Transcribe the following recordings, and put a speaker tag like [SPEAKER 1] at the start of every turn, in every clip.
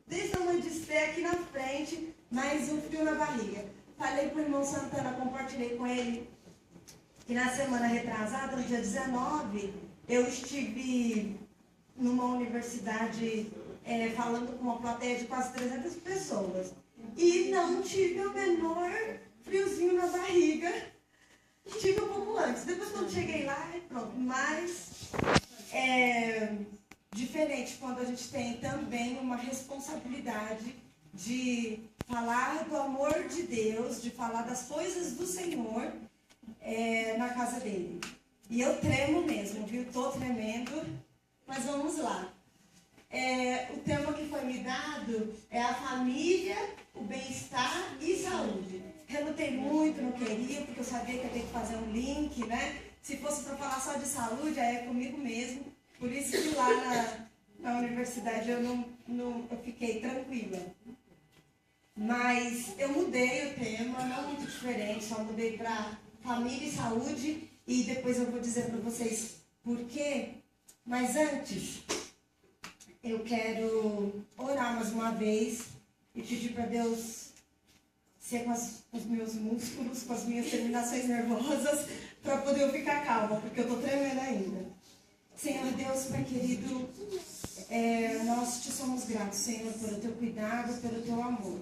[SPEAKER 1] desse tamanho de pé aqui na frente, mas um frio na barriga. Falei pro irmão Santana, compartilhei com ele, que na semana retrasada, no dia 19, eu estive numa universidade falando com uma plateia de quase 300 pessoas. E não tive o menor friozinho na barriga. Tive um pouco antes. Depois quando cheguei lá, pronto. Mas é diferente quando a gente tem também uma responsabilidade de falar do amor de Deus, de falar das coisas do Senhor na casa dele. E eu tremo mesmo, viu? Estou tremendo, mas vamos lá. O tema que foi me dado é a família, o bem-estar e saúde. Relutei muito, não queria, porque eu sabia que eu ia ter que fazer um link, né? Se fosse para falar só de saúde, aí é comigo mesmo. Por isso que lá na universidade eu fiquei tranquila. Mas eu mudei o tema, não muito diferente, só mudei para família e saúde. E depois eu vou dizer para vocês por quê. Mas antes, eu quero orar mais uma vez e pedir para Deus ser com os meus músculos, com as minhas terminações nervosas, para poder eu ficar calma, porque eu estou tremendo ainda. Senhor Deus, Pai querido, nós te somos gratos, Senhor, pelo teu cuidado, pelo teu amor.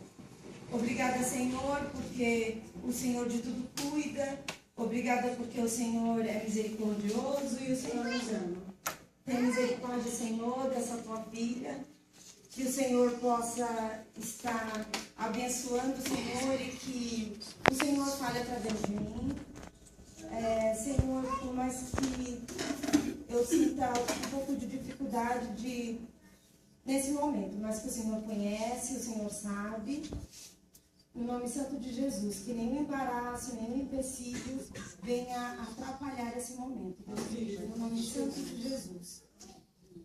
[SPEAKER 1] Obrigada, Senhor, porque o Senhor de tudo cuida. Obrigada porque o Senhor é misericordioso e o Senhor nos ama. Tem misericórdia, Senhor, dessa tua filha. Que o Senhor possa estar abençoando, Senhor, e que o Senhor fale através de mim. Senhor, por mais que eu sinta um pouco de dificuldade nesse momento, mas que o Senhor conhece, o Senhor sabe. No nome santo de Jesus, que nenhum embaraço, nenhum empecilho venha atrapalhar esse momento. No nome santo de Jesus.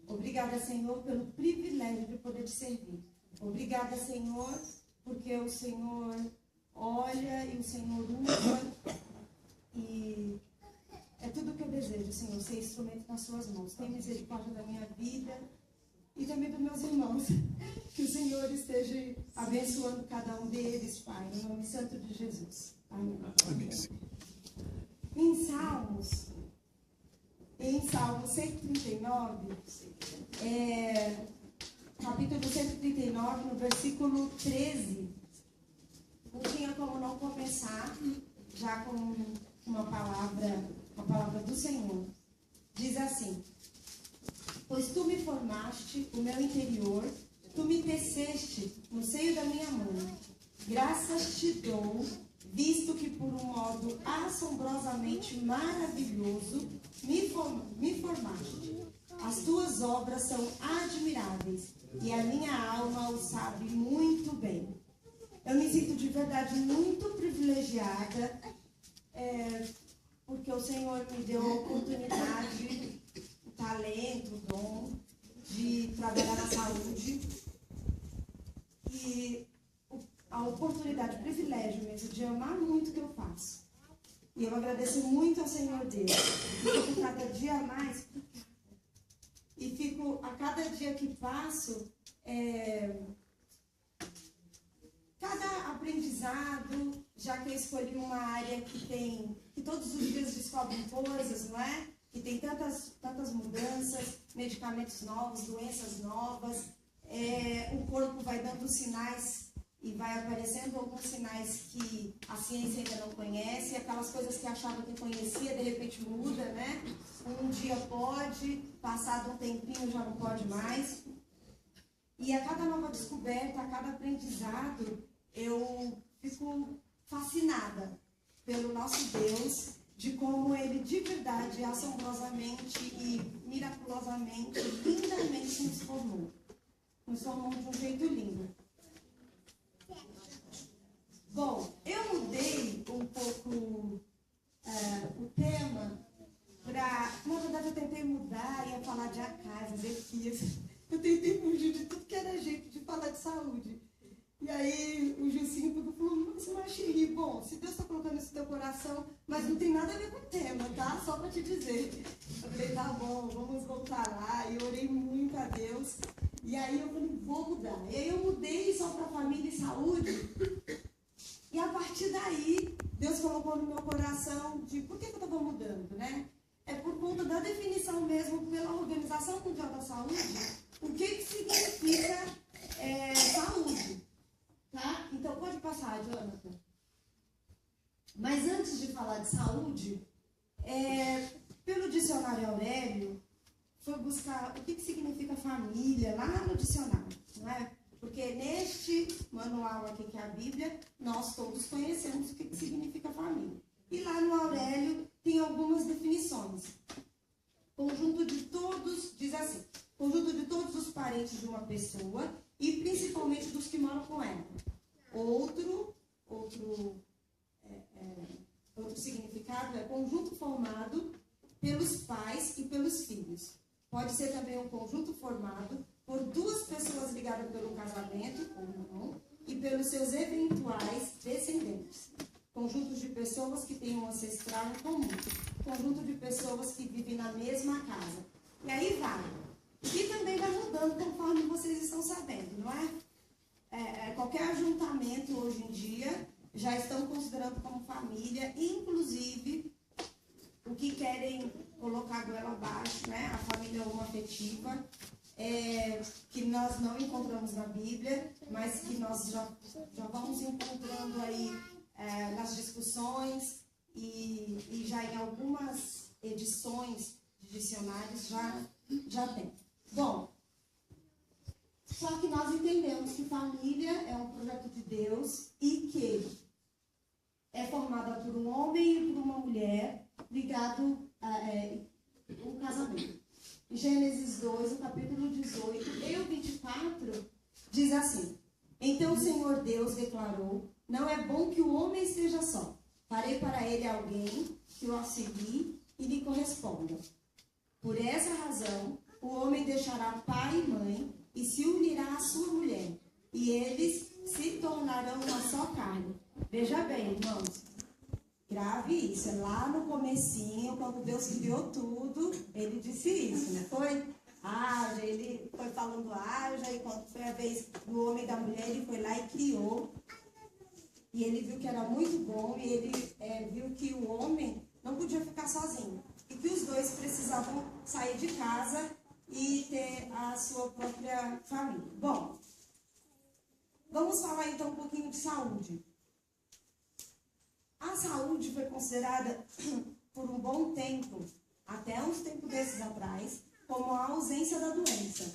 [SPEAKER 1] Obrigada, Senhor, pelo privilégio de poder te servir. Obrigada, Senhor, porque o Senhor olha e o Senhor usa. E é tudo o que eu desejo, Senhor, ser instrumento nas suas mãos. Tenha misericórdia da minha vida e também dos meus irmãos. Que o Senhor esteja abençoando cada um deles, Pai, no nome santo de Jesus. Amém. Amém. Em Salmo 139, capítulo 139, no versículo 13, não tinha como não começar já com uma palavra do Senhor. Diz assim: pois tu me formaste o meu interior, tu me teceste no seio da minha mãe. Graças te dou, visto que por um modo assombrosamente maravilhoso me formaste. As tuas obras são admiráveis e a minha alma o sabe muito bem. Eu me sinto de verdade muito privilegiada, porque o Senhor me deu a oportunidade, o talento, o dom de trabalhar na saúde e a oportunidade, o privilégio mesmo de amar muito o que eu faço. E eu agradeço muito ao Senhor Deus. E fico cada dia mais, e fico a cada dia que passo, cada aprendizado, já que eu escolhi uma área que todos os dias descobrem coisas, não é? Que tem tantas mudanças, medicamentos novos, doenças novas, o corpo vai dando sinais e vai aparecendo alguns sinais que a ciência ainda não conhece, aquelas coisas que achava que conhecia, de repente muda, né? Um dia pode, passado um tempinho já não pode mais. E a cada nova descoberta, a cada aprendizado, eu fico fascinada pelo nosso Deus, de como Ele de verdade, assombrosamente e miraculosamente, lindamente nos formou. Nos formou de um jeito lindo. Bom, eu mudei um pouco o tema para... Na verdade, eu tentei mudar e ia falar de Acais, Ezequias. Eu tentei fugir de tudo que era jeito de falar de saúde. E aí o Jucinho falou, nossa, Marchili, bom, se Deus está colocando isso no teu coração, mas não tem nada a ver com o tema, tá? Só para te dizer. Eu falei, tá bom, vamos voltar lá. E eu orei muito a Deus. E aí eu falei, vou mudar. E aí eu saúde. E a partir daí, Deus colocou no meu coração de por que eu estava mudando, né? É por conta da definição mesmo pela Organização Mundial da Saúde, o que significa saúde, tá? Então, pode passar, Jonathan. Mas antes de falar de saúde, pelo dicionário Aurélio, foi buscar o que significa família lá no dicionário, não é? Porque neste manual aqui, que é a Bíblia, nós todos conhecemos o que significa família. E lá no Aurélio tem algumas definições. Conjunto de todos, diz assim, conjunto de todos os parentes de uma pessoa e principalmente dos que moram com ela. Outro significado é conjunto formado pelos pais e pelos filhos. Pode ser também um conjunto formado por duas pessoas ligadas pelo casamento, ou não, e pelos seus eventuais descendentes. Conjuntos de pessoas que têm um ancestral em comum. Conjunto de pessoas que vivem na mesma casa. E aí vai. E também vai mudando conforme vocês estão sabendo, não é? Qualquer ajuntamento hoje em dia já estão considerando como família, inclusive o que querem colocar goela abaixo, né? A família homoafetiva, que nós não encontramos na Bíblia, mas que nós já vamos encontrando aí nas discussões e já em algumas edições de dicionários já tem. Bom, só que nós entendemos que família é um projeto de Deus e que é formada por um homem e por uma mulher ligado a um casamento. Gênesis 2, no capítulo 18 e o 24, diz assim: Então o Senhor Deus declarou, não é bom que o homem esteja só. Farei para ele alguém que o auxilie e lhe corresponda. Por essa razão, o homem deixará pai e mãe e se unirá à sua mulher, e eles se tornarão uma só carne. Veja bem, irmãos, grave isso. Lá no comecinho, quando Deus criou tudo, ele disse isso, não foi? Ele foi falando e quando foi a vez do homem e da mulher, ele foi lá e criou. E ele viu que era muito bom, e ele viu que o homem não podia ficar sozinho. E que os dois precisavam sair de casa e ter a sua própria família. Bom, vamos falar então um pouquinho de saúde. A saúde foi considerada por um bom tempo, até uns tempos desses atrás, como a ausência da doença.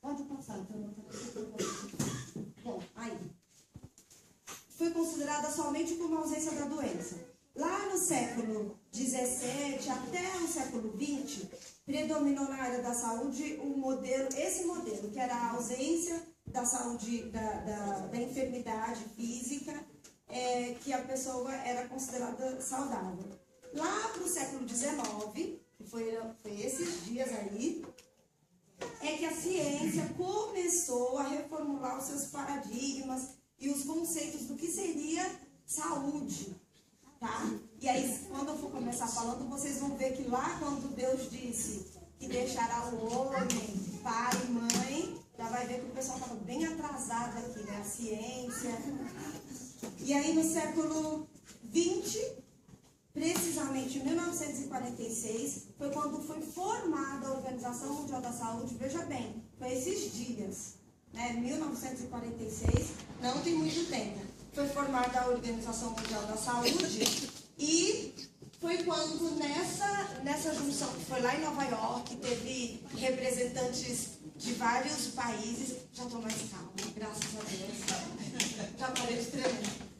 [SPEAKER 1] Pode passar, então. Bom, aí. Foi considerada somente como a ausência da doença. Lá no século XVII até o século XX, predominou na área da saúde esse modelo, que era a ausência da saúde, da enfermidade física, que a pessoa era considerada saudável. Lá para o século XIX, que foi esses dias aí, é que a ciência começou a reformular os seus paradigmas e os conceitos do que seria saúde, tá? E aí, quando eu for começar falando, vocês vão ver que lá, quando Deus disse que deixará o homem, pai e mãe, já vai ver que o pessoal estava bem atrasado aqui, né? A ciência. E aí, no século XX, precisamente em 1946, foi quando foi formada a Organização Mundial da Saúde. Veja bem, foi esses dias, né? 1946, não tem muito tempo. Foi formada a Organização Mundial da Saúde e foi quando nessa junção, que foi lá em Nova York, teve representantes de vários países. Já estou mais calma, graças a Deus. Já parei de tremer.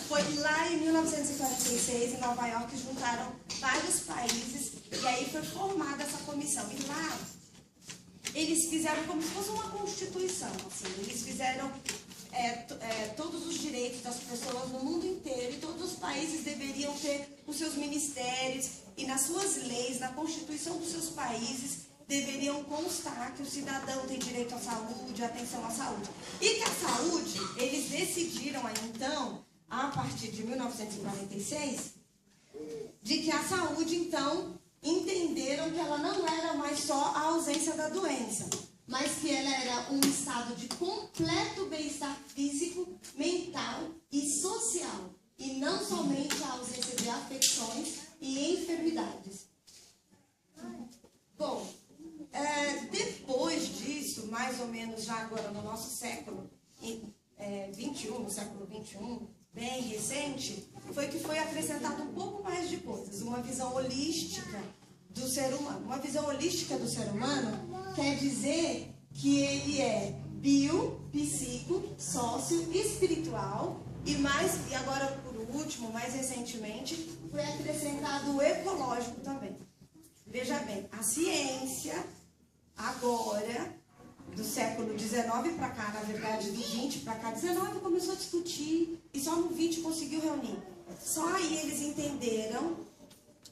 [SPEAKER 1] Foi lá em 1946, em Nova York, juntaram vários países e aí foi formada essa comissão. E lá eles fizeram como se fosse uma constituição, assim. Eles fizeram todos os direitos das pessoas no mundo inteiro, e todos os países deveriam ter os seus ministérios, e nas suas leis, na constituição dos seus países, deveriam constar que o cidadão tem direito à saúde, à atenção à saúde. E que a saúde, eles decidiram aí então, a partir de 1946, de que a saúde então entenderam que ela não era mais só a ausência da doença, mas que ela era um estado de completo mais ou menos já agora no nosso século 21, no século 21, bem recente, foi que foi acrescentado um pouco mais de coisas, uma visão holística do ser humano. Uma visão holística do ser humano quer dizer que ele é bio, psico, sócio, espiritual e agora por último, mais recentemente, foi acrescentado o ecológico também. Veja bem, a ciência agora, do século XIX para cá, na verdade do XX para cá, XIX começou a discutir e só no XX conseguiu reunir. Só aí eles entenderam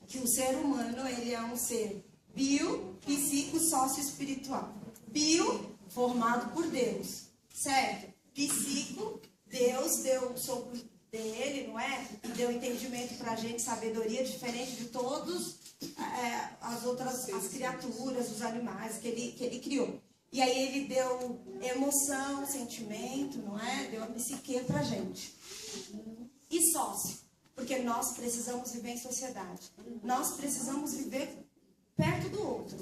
[SPEAKER 1] que o ser humano ele é um ser bio, psico, sócio espiritual. Bio, formado por Deus, certo? Psico, Deus deu o sopro dele, não é? E deu entendimento para a gente, sabedoria diferente de todos as criaturas, os animais que ele criou. E aí ele deu emoção, sentimento, não é? Deu a psique pra gente. E sócio, porque nós precisamos viver em sociedade. Nós precisamos viver perto do outro.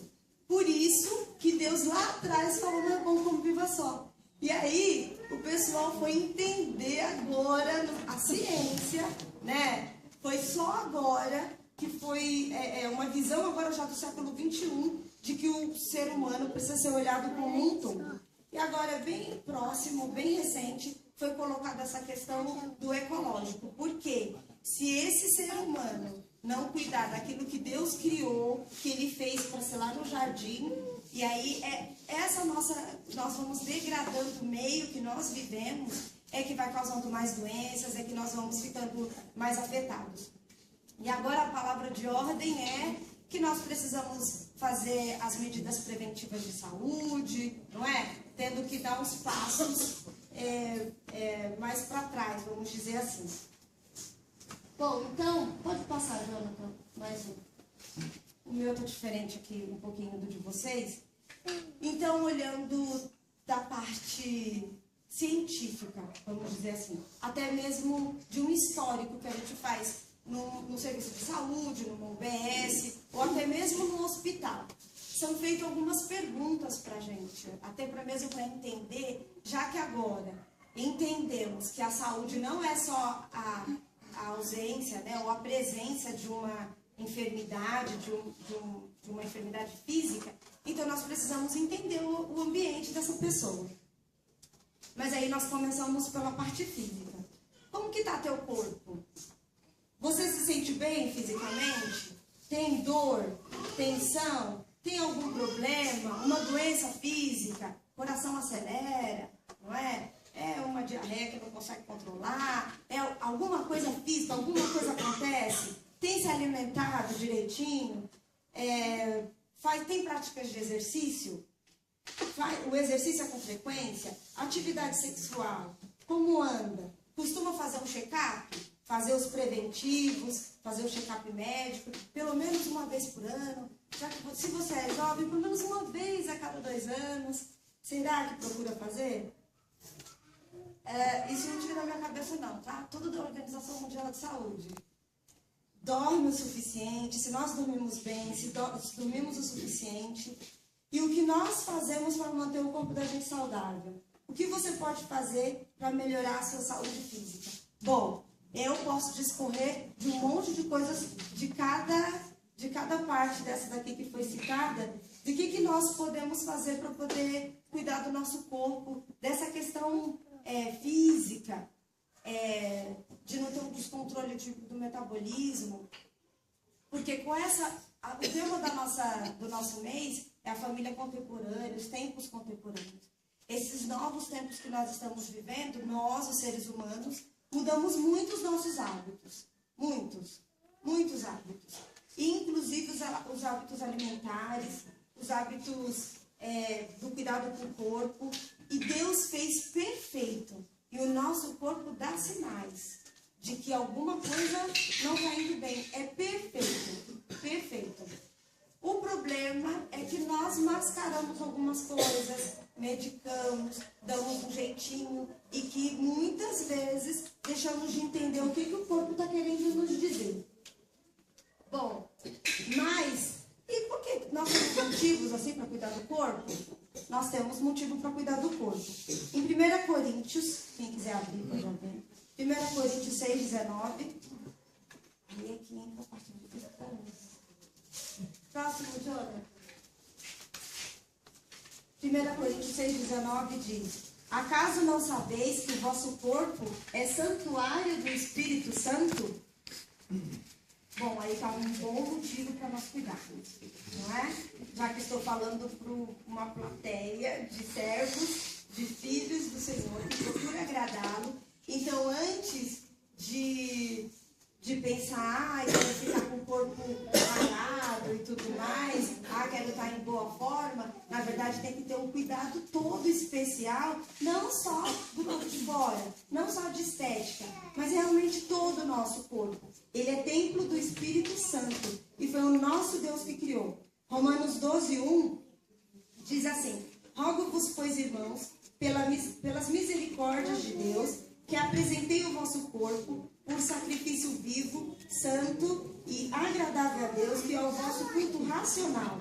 [SPEAKER 1] Por isso que Deus lá atrás falou, não é bom como viva só. E aí o pessoal foi entender agora a ciência, né? Foi só agora que foi uma visão agora já do século XXI de que o ser humano precisa ser olhado como um todo. E agora, bem próximo, bem recente, foi colocada essa questão do ecológico. Por quê? Se esse ser humano não cuidar daquilo que Deus criou, que Ele fez para ser lá no jardim, e aí nós vamos degradando o meio que nós vivemos, é que vai causando mais doenças, é que nós vamos ficando mais afetados. E agora a palavra de ordem é que nós precisamos fazer as medidas preventivas de saúde, não é? Tendo que dar uns passos mais para trás, vamos dizer assim. Bom, então, pode passar, Jonathan, mais um. O meu está diferente aqui, um pouquinho do de vocês. Então, olhando da parte científica, vamos dizer assim, até mesmo de um histórico que a gente faz no serviço de saúde, no UBS, ou até mesmo no hospital. São feitas algumas perguntas para a gente, até mesmo para entender, já que agora entendemos que a saúde não é só a ausência, né, ou a presença de uma enfermidade, de uma enfermidade física, então nós precisamos entender o ambiente dessa pessoa. Mas aí nós começamos pela parte física. Como que está teu corpo? Você se sente bem fisicamente? Tem dor? Tensão? Tem algum problema? Uma doença física? Coração acelera? Não é? É uma diarreia que não consegue controlar? É alguma coisa física? Alguma coisa acontece? Tem se alimentado direitinho? Tem práticas de exercício? O exercício é com frequência? Atividade sexual? Como anda? Costuma fazer um check-up? Fazer os preventivos, fazer o check-up médico, pelo menos uma vez por ano. Já que se você é jovem, pelo menos uma vez a cada 2 anos. Será que procura fazer? Isso não tira da minha cabeça não, tá? Tudo da Organização Mundial de Saúde. Dorme o suficiente, se nós dormimos bem, se dormimos o suficiente. E o que nós fazemos para manter o corpo da gente saudável? O que você pode fazer para melhorar a sua saúde física? Bom, eu posso discorrer de um monte de coisas de cada parte dessa daqui que foi citada, de que nós podemos fazer para poder cuidar do nosso corpo, dessa questão física, de não ter um descontrole do metabolismo, porque o tema do nosso mês é a família contemporânea, os tempos contemporâneos. Esses novos tempos que nós estamos vivendo, nós, os seres humanos, mudamos muito os nossos hábitos. Muitos hábitos. Inclusive os hábitos alimentares, os hábitos do cuidado com o corpo. E Deus fez perfeito. E o nosso corpo dá sinais de que alguma coisa não está indo bem. É perfeito. Perfeito. O problema é que nós mascaramos algumas coisas, medicamos, damos um jeitinho e que muitas vezes deixamos de entender o que o corpo está querendo nos dizer. Bom, mas e por que nós somos motivos assim para cuidar do corpo?
[SPEAKER 2] nós temos motivo para cuidar do corpo. Em 1 Coríntios, quem quiser abrir, pode abrir. 1 Coríntios 6,19. E aqui entra a parte do próximo, Jonathan. 1 Coríntios 6,19 diz: acaso não sabeis que o vosso corpo é santuário do Espírito Santo? Bom, aí está um bom motivo para nós cuidarmos, não é? Já que estou falando para uma plateia de servos, de filhos do Senhor, que procura agradá-lo. Então, antes de pensar, quero ficar com o corpo parado e tudo mais, quero estar em boa forma, na verdade tem que ter um cuidado todo especial, não só do corpo de fora, não só de estética, mas realmente todo o nosso corpo. Ele é templo do Espírito Santo e foi o nosso Deus que criou. Romanos 12:1 diz assim: rogo-vos, pois, irmãos, pelas misericórdias de Deus, que apresentei o vosso corpo por sacrifício vivo, santo e agradável a Deus, que é o vosso culto racional.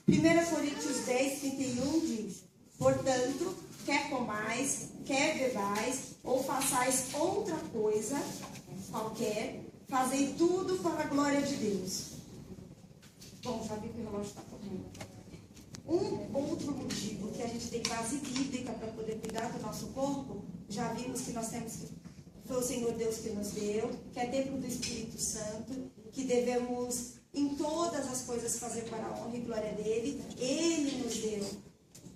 [SPEAKER 2] 1 Coríntios 10:31 diz: portanto, quer comais, quer bebais, ou façais outra coisa qualquer, fazei tudo para a glória de Deus. Bom, já vi que o relógio está correndo. Um outro motivo que a gente tem base bíblica para poder cuidar do nosso corpo, já vimos que nós temos que foi o Senhor Deus que nos deu, que é templo do Espírito Santo, que devemos em todas as coisas fazer para a honra e glória dele. Ele nos deu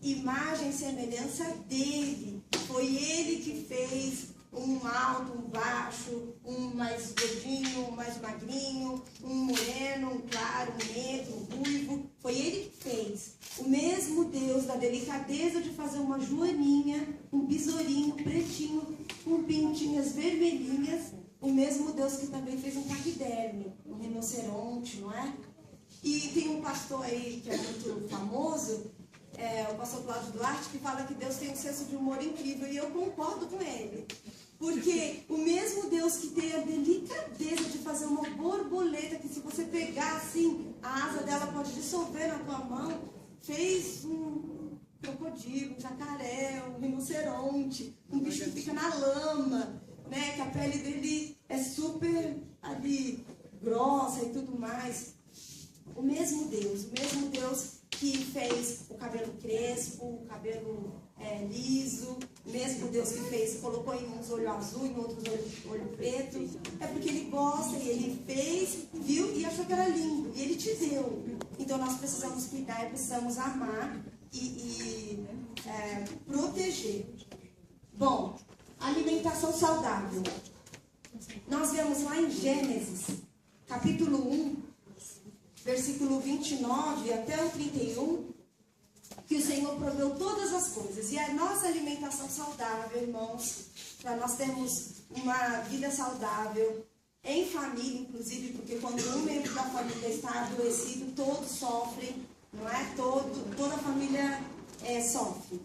[SPEAKER 2] imagem e semelhança dele. Foi ele que fez um alto, um baixo, um mais gordinho, um mais magrinho, um moreno, um claro, um negro, um ruivo. Foi ele que fez. O mesmo Deus da delicadeza de fazer uma joaninha, um besourinho pretinho, com pintinhas vermelhinhas. O mesmo Deus que também fez um paquiderme, um rinoceronte, não é? E tem um pastor aí que é muito famoso, o pastor Cláudio Duarte, que fala que Deus tem um senso de humor incrível, e eu concordo com ele. Porque o mesmo Deus que tem a delicadeza de fazer uma borboleta, que se você pegar assim, a asa dela pode dissolver na tua mão, fez um crocodilo, um jacaré, um rinoceronte, um bicho que fica na lama, né? Que a pele dele é super ali grossa e tudo mais. O mesmo Deus que fez o cabelo crespo, o cabelo liso, o mesmo Deus que fez, colocou em uns olho azul, em outros olho preto, é porque ele gosta e ele fez, viu e achou que era lindo, e ele te deu. Então nós precisamos cuidar e precisamos amar e proteger. Bom, alimentação saudável. Nós vemos lá em Gênesis, capítulo 1, versículo 29 até o 31, que o Senhor proveu todas as coisas. E a nossa alimentação saudável, irmãos, para nós termos uma vida saudável, em família, inclusive, porque quando um membro da família está adoecido, todos sofrem, não é? Toda a família sofre.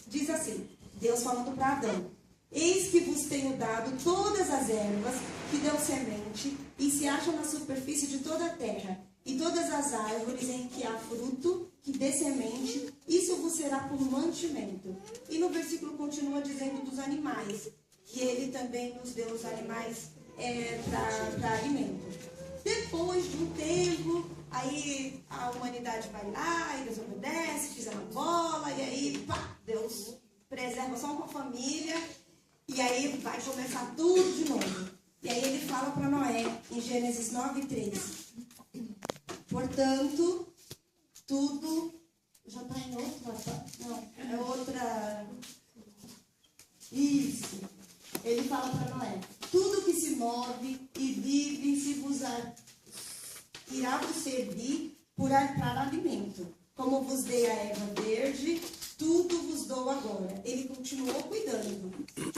[SPEAKER 2] Diz assim, Deus falando para Adão: eis que vos tenho dado todas as ervas que dão semente e se acham na superfície de toda a terra, e todas as árvores em que há fruto, que dê semente, isso vos será por mantimento. E no versículo continua dizendo dos animais, que ele também nos deu os animais para alimento. Depois de um tempo, aí a humanidade vai lá e desobedece, pisa na bola, e aí Deus preserva só uma família, e aí vai começar tudo de novo. E aí ele fala para Noé, em Gênesis 9:3. Portanto, tudo... Já está em outra? Não, é outra... Isso. Ele fala para Noé: tudo que se move e vive se vos irá vos servir para alimento. Como vos dei a erva verde, tudo vos dou agora. Ele continuou cuidando,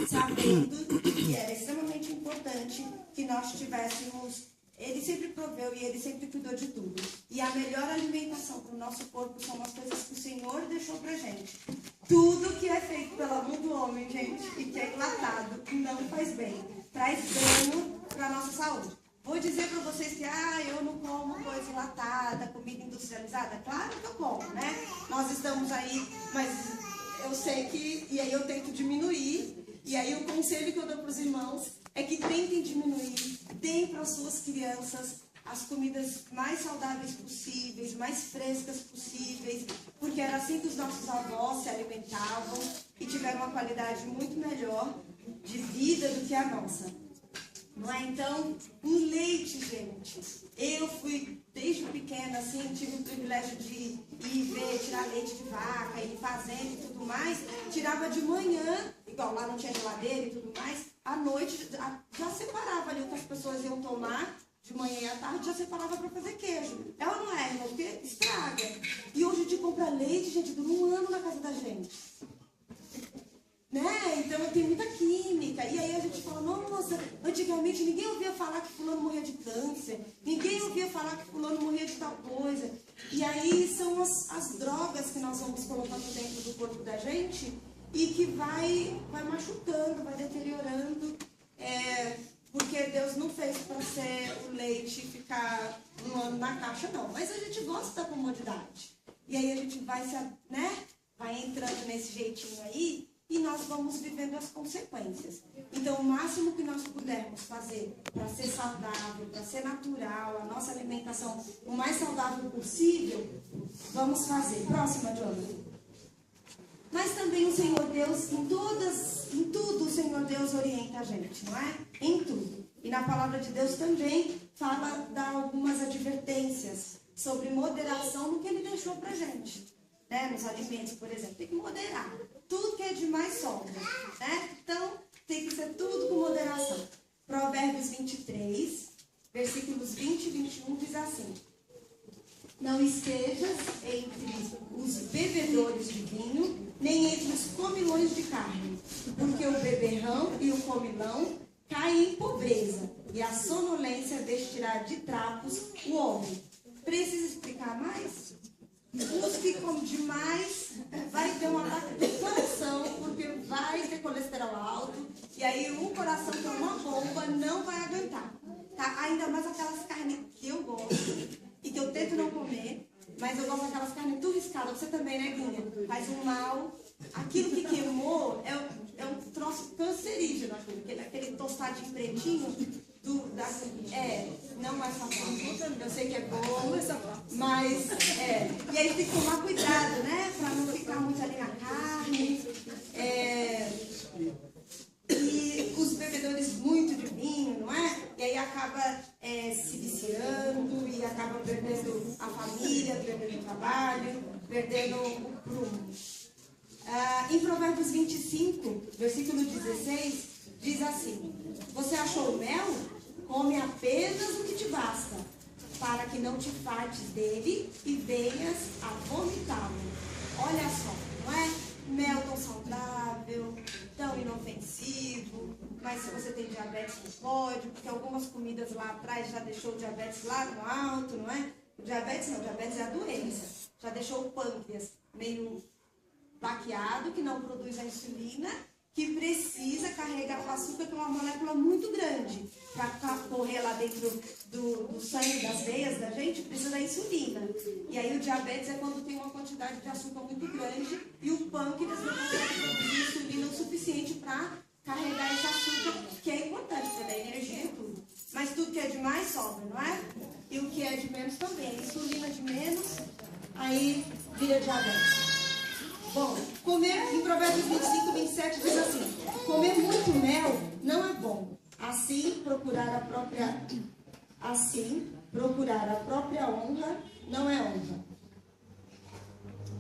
[SPEAKER 2] sabendo que era extremamente importante que nós tivéssemos. Ele sempre proveu e ele sempre cuidou de tudo. E a melhor alimentação para o nosso corpo são as coisas que o Senhor deixou para gente. Tudo que é feito pela mão do homem, gente, e que é enlatado, não faz bem. Traz dano para a nossa saúde. Vou dizer para vocês que eu não como coisa enlatada, comida industrializada. Claro que eu como, né? Nós estamos aí, mas eu sei que... E aí eu tento diminuir. E aí o conselho que eu dou para os irmãos é que tentem diminuir. Deem para as suas crianças as comidas mais saudáveis possíveis, mais frescas possíveis. Porque era assim que os nossos avós se alimentavam e tiveram uma qualidade muito melhor de vida do que a nossa. Não é? Então, um leite, gente. Eu fui, desde pequena, assim, tive o privilégio de ir ver, tirar leite de vaca, ir fazendo e tudo mais. Tirava de manhã, igual lá não tinha geladeira e tudo mais. À noite, já separava ali o que as pessoas iam tomar. De manhã e à tarde, já separava para fazer queijo. É ou não é, irmão? Porque estraga. E hoje de comprar leite, gente, dura um ano na casa da gente. Né? Então tem muita química. E aí a gente fala, nossa, antigamente ninguém ouvia falar que fulano morria de câncer, ninguém ouvia falar que fulano morria de tal coisa. E aí são as drogas que nós vamos colocando dentro do corpo da gente e que vai machucando, vai deteriorando. Porque Deus não fez para ser o leite ficar um ano na caixa, não. Mas a gente gosta da comodidade. E aí a gente vai entrando nesse jeitinho aí. E nós vamos vivendo as consequências. Então, o máximo que nós pudermos fazer para ser saudável, para ser natural, a nossa alimentação o mais saudável possível, vamos fazer. Próxima, Jonathan. Mas também o Senhor Deus, em tudo o Senhor Deus orienta a gente, não é? Em tudo. E na palavra de Deus também dá algumas advertências sobre moderação no que Ele deixou para a gente. Né? Nos alimentos, por exemplo, tem que moderar. Tudo que é demais sobra, né? Então, tem que ser tudo com moderação. Provérbios 23, versículos 20 e 21 diz assim: não estejas entre os bebedores de vinho, nem entre os comilões de carne, porque o beberrão e o comilão caem em pobreza, e a sonolência vestirá de trapos o homem. Precisa explicar mais? Os que comem demais vai ter um ataque de coração, porque vai ter colesterol alto, e aí o coração que é uma bomba não vai aguentar. Tá? Ainda mais aquelas carnes que eu gosto e que eu tento não comer, mas eu gosto daquelas carnes tudo riscadas. Você também, né, Guinha? Faz um mal. Aquilo que queimou é um troço cancerígeno, aquele tostadinho pretinho. Não é saudável. Eu sei que é bom, mas e aí tem que tomar cuidado, né? Pra não ficar muito ali na carne. E os bebedores muito de vinho, não é? E aí acaba se viciando e acaba perdendo a família, perdendo o trabalho, perdendo o prumo. Em Provérbios 25, versículo 16, diz assim: você achou o mel? Come apenas o que te basta, para que não te fartes dele e venhas a vomitá-lo. Olha só, não é? Mel tão saudável, tão inofensivo, mas se você tem diabetes não pode, porque algumas comidas lá atrás já deixou o diabetes lá no alto, não é? O diabetes é a doença. Já deixou o pâncreas meio baqueado, que não produz a insulina, que precisa carregar o açúcar, que é uma molécula muito grande. Para correr lá dentro do sangue, das veias da gente, precisa da insulina. E aí o diabetes é quando tem uma quantidade de açúcar muito grande e o pâncreas não consegue produzir insulina o suficiente para carregar esse açúcar, que é importante para dar energia e tudo. Mas tudo que é demais sobra, não é? E o que é de menos também. A insulina de menos, aí vira diabetes. Bom, comer, em Provérbios 25, 27 diz assim: comer muito mel não é bom. Assim, procurar a própria honra não é honra.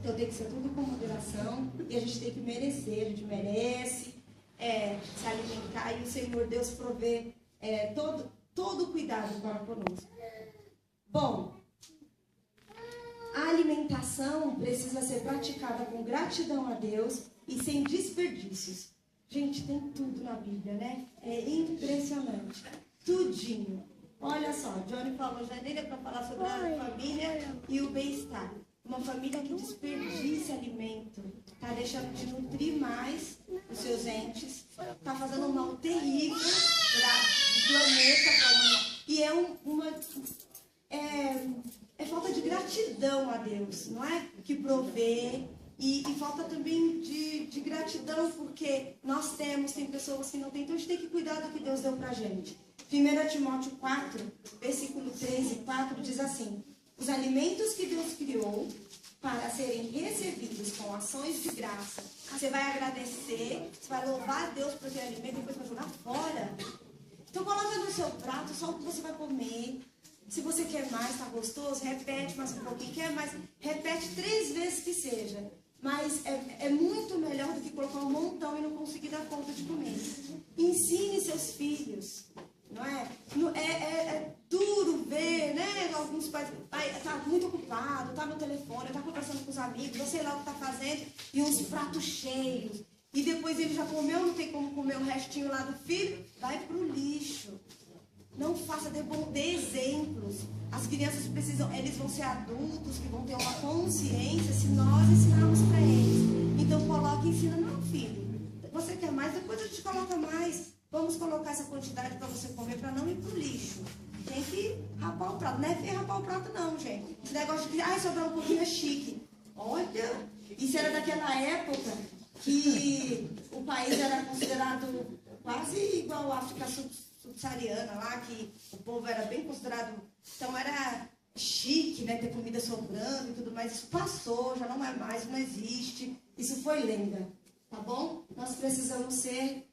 [SPEAKER 2] Então tem que ser tudo com moderação e a gente tem que merecer, a gente merece se alimentar e o Senhor Deus provê todo o cuidado para conosco. Bom, a alimentação precisa ser praticada com gratidão a Deus e sem desperdícios. Gente, tem tudo na Bíblia, né? É impressionante. Tudinho. Olha só, Johnny falou já dele para falar sobre a família e o bem-estar. Uma família que desperdiça alimento, está deixando de nutrir mais os seus entes, está fazendo um mal terrível para o planeta, E é falta de gratidão a Deus, não é? Que provê. E falta também de gratidão, porque tem pessoas que não têm, então a gente tem que cuidar do que Deus deu pra gente. 1 Timóteo 4, versículo 3 e 4 diz assim: os alimentos que Deus criou para serem recebidos com ações de graça, você vai agradecer, você vai louvar a Deus por aquele alimento e depois vai jogar fora. Então coloca no seu prato só o que você vai comer. Se você quer mais, tá gostoso, repete mais um pouquinho. Quer mais, repete 3 vezes que seja. Mas é muito melhor do que colocar um montão e não conseguir dar conta de comer. Ensine seus filhos, não é? É duro ver, né? Alguns pais tá muito ocupado, tá no telefone, tá conversando com os amigos, não sei lá o que tá fazendo, e uns pratos cheios. E depois ele já comeu, não tem como comer o restinho lá do filho, vai pro lixo. Não faça, dê exemplos. As crianças eles vão ser adultos que vão ter uma consciência se nós ensinarmos para eles. Então coloque e ensina, não filho, você quer mais, depois a gente coloca mais. Vamos colocar essa quantidade para você comer, para não ir pro lixo. Tem que rapar o prato. Não é rapar o prato não, gente. Esse negócio de sobrar um pouquinho é chique. Olha, isso era daquela época que o país era considerado quase igual à África subsaariana lá, que o povo era bem considerado, então era chique, né, ter comida sobrando e tudo mais. Isso passou, já não é mais, não existe. Isso foi lenda, tá bom? Nós precisamos ser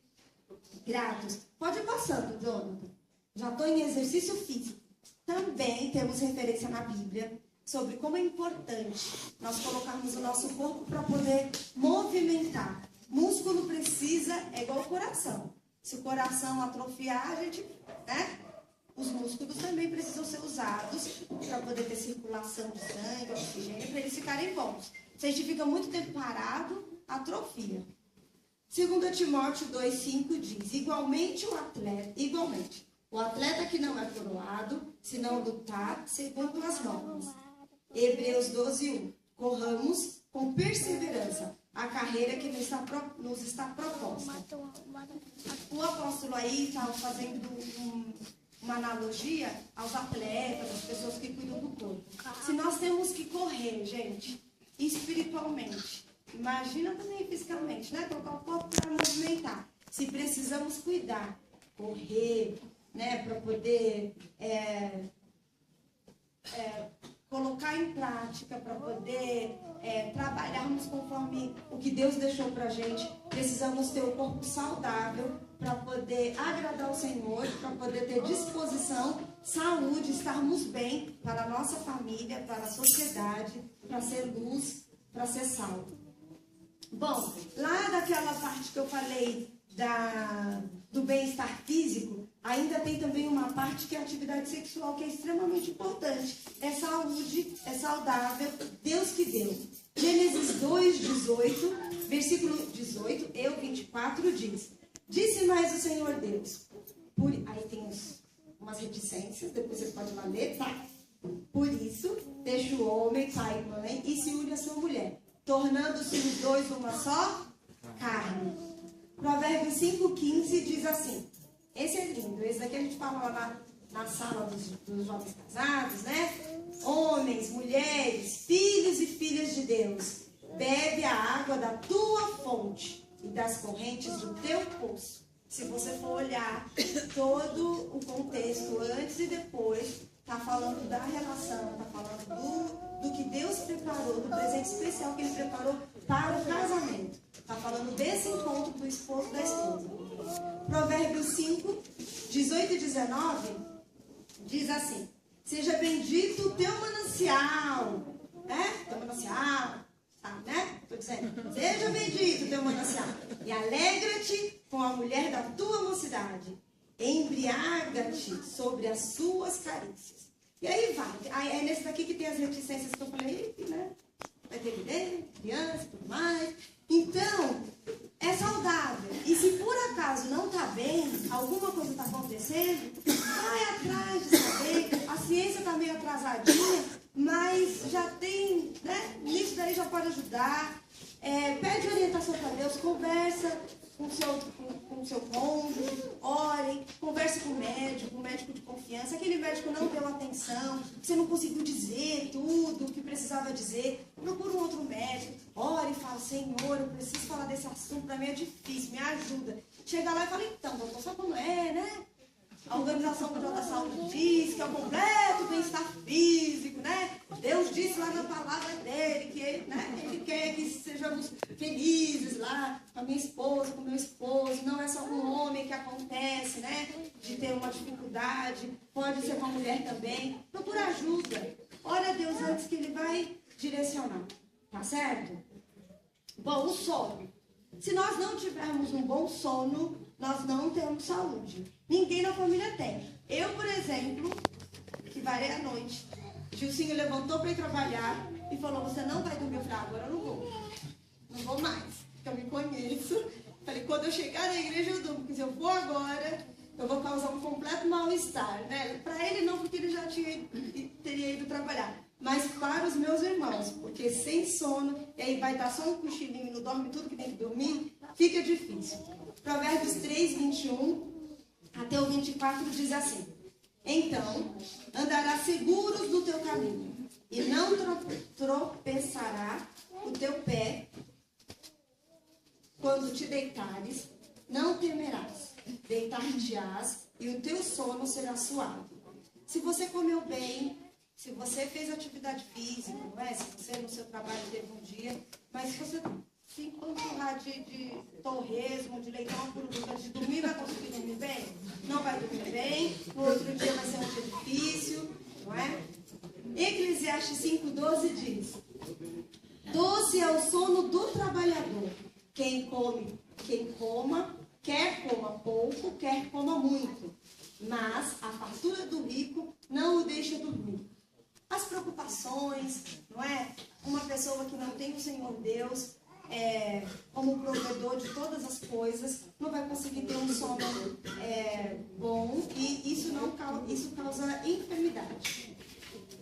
[SPEAKER 2] gratos. Pode ir passando, Jonathan. Já estou em exercício físico. Também temos referência na Bíblia sobre como é importante nós colocarmos o nosso corpo para poder movimentar. Músculo precisa, é igual o coração. Se o coração atrofiar, a gente, né? Os músculos também precisam ser usados para poder ter circulação de sangue, oxigênio, para eles ficarem bons. Se a gente fica muito tempo parado, atrofia. 2 Timóteo 2,5 diz: igualmente, o atleta que não é coroado, se não lutar segundo as normas. Hebreus 12:1. Corramos com perseverança a carreira que nos está proposta. O apóstolo aí estava fazendo uma analogia aos atletas, às pessoas que cuidam do corpo. Se nós temos que correr, gente, espiritualmente, imagina também fisicamente, né? Colocar o corpo para movimentar. Se precisamos cuidar, correr, né? Para poder colocar em prática, para poder trabalharmos conforme o que Deus deixou para a gente. Precisamos ter o corpo saudável para poder agradar o Senhor, para poder ter disposição, saúde, estarmos bem para a nossa família, para a sociedade, para ser luz, para ser sal. Bom, lá daquela parte que eu falei do bem-estar físico, ainda tem também uma parte que é a atividade sexual, que é extremamente importante. É saúde, é saudável, Deus que deu. Gênesis 2:18, versículo 18, 24, diz: disse mais o Senhor Deus. Aí tem umas reticências, depois vocês podem lá ler, tá? Por isso, deixa o homem, pai e mãe, e se une a sua mulher, tornando-se os dois uma só carne. Provérbios 5:15 diz assim, esse é lindo, esse daqui a gente fala lá na sala dos jovens casados, né? Homens, mulheres, filhos e filhas de Deus, bebe a água da tua fonte e das correntes do teu poço. Se você for olhar todo o contexto antes e depois, está falando da relação, está falando do que Deus preparou, do presente especial que Ele preparou para o casamento. Está falando desse encontro do esposo e da esposa. Provérbios 5, 18 e 19 diz assim: seja bendito o teu manancial, né? Teu manancial, tá, né? Estou dizendo, seja bendito o teu manancial, e alegra-te com a mulher da tua mocidade, embriaga-te sobre as suas carícias. E aí vai, é nesse daqui que tem as reticências que eu falei, né? Vai ter bebê, criança e tudo mais. Então, é saudável. E se por acaso não está bem, alguma coisa está acontecendo, vai atrás de saber. A ciência está meio atrasadinha, mas já tem, né? Isso daí já pode ajudar. Pede orientação para Deus, conversa com com o seu cônjuge, ore, converse com o médico de confiança. Aquele médico não deu atenção, você não conseguiu dizer tudo o que precisava dizer, procura um outro médico, ore e fala, Senhor, eu preciso falar desse assunto, para mim é difícil, me ajuda. Chega lá e fala, então, doutor, sabe como é, né? A Organização Mundial da Saúde diz que é o completo bem-estar físico, né? Deus disse lá na palavra dele que ele, né, ele quer que sejamos felizes lá com a minha esposa, com o meu esposo. Não é só com um homem que acontece, né? De ter uma dificuldade. Pode ser uma mulher também. Procura ajuda. Ora a Deus antes que ele vai direcionar. Tá certo? Bom, o sono. Se nós não tivermos um bom sono, nós não temos saúde. Ninguém na família tem. Eu, por exemplo, que varei à noite, Gilcinho levantou para ir trabalhar e falou, você não vai dormir? Eu falei, agora eu não vou. Não vou mais, porque eu me conheço. Falei, quando eu chegar na igreja eu durmo, porque se eu for agora, eu vou causar um completo mal-estar, né? Para ele não, porque ele já teria ido trabalhar. Mas para os meus irmãos, porque sem sono, e aí vai dar só um cochilinho e não dorme tudo que tem que dormir, fica difícil. Provérbios 3, 21 até o 24 diz assim, então andarás seguros no teu caminho, e não tropeçará o teu pé quando te deitares, não temerás, deitar-te-ás, e o teu sono será suave. Se você comeu bem, se você fez atividade física, não é? Se você no seu trabalho teve um dia, mas se você se encontrar de torresmo, de leitão, de dormir, vai conseguir dormir bem? Não vai dormir bem, no outro dia vai ser um dia difícil, não é? Eclesiastes 5,12 diz, doce é o sono do trabalhador, quer coma pouco, quer coma muito, mas a fartura do rico não o deixa dormir. As preocupações, não é? Uma pessoa que não tem o Senhor Deus como provedor de todas as coisas, não vai conseguir ter um sono bom, e isso causa enfermidade.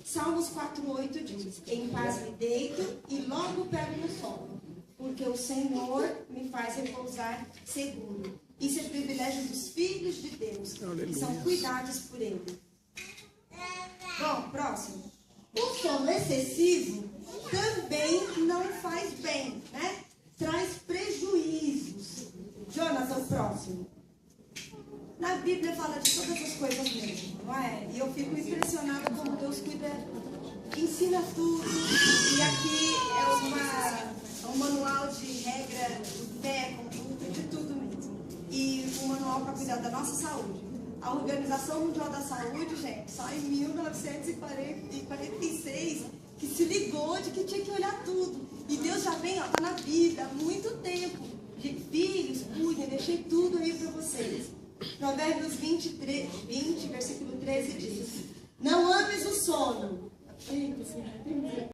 [SPEAKER 2] Salmos 4,8 diz, em paz me deito e logo pego no sono, porque o Senhor me faz repousar seguro. Isso é privilégio dos filhos de Deus, que são cuidados por Ele. Bom, próximo. O sono excessivo também não faz bem, né? Traz prejuízos. Jonas, o próximo. Na Bíblia fala de todas as coisas mesmo, não é? E eu fico impressionada como Deus cuida, ensina tudo. E aqui é um manual de regra, fé, conduta, de tudo mesmo. E um manual para cuidar da nossa saúde. A Organização Mundial da Saúde, gente, só em 1946 que se ligou de que tinha que olhar tudo. E Deus já vem, está na Bíblia há muito tempo. Filhos, cuidem, deixei tudo aí para vocês. Provérbios 20, versículo 13 diz, não ames o sono.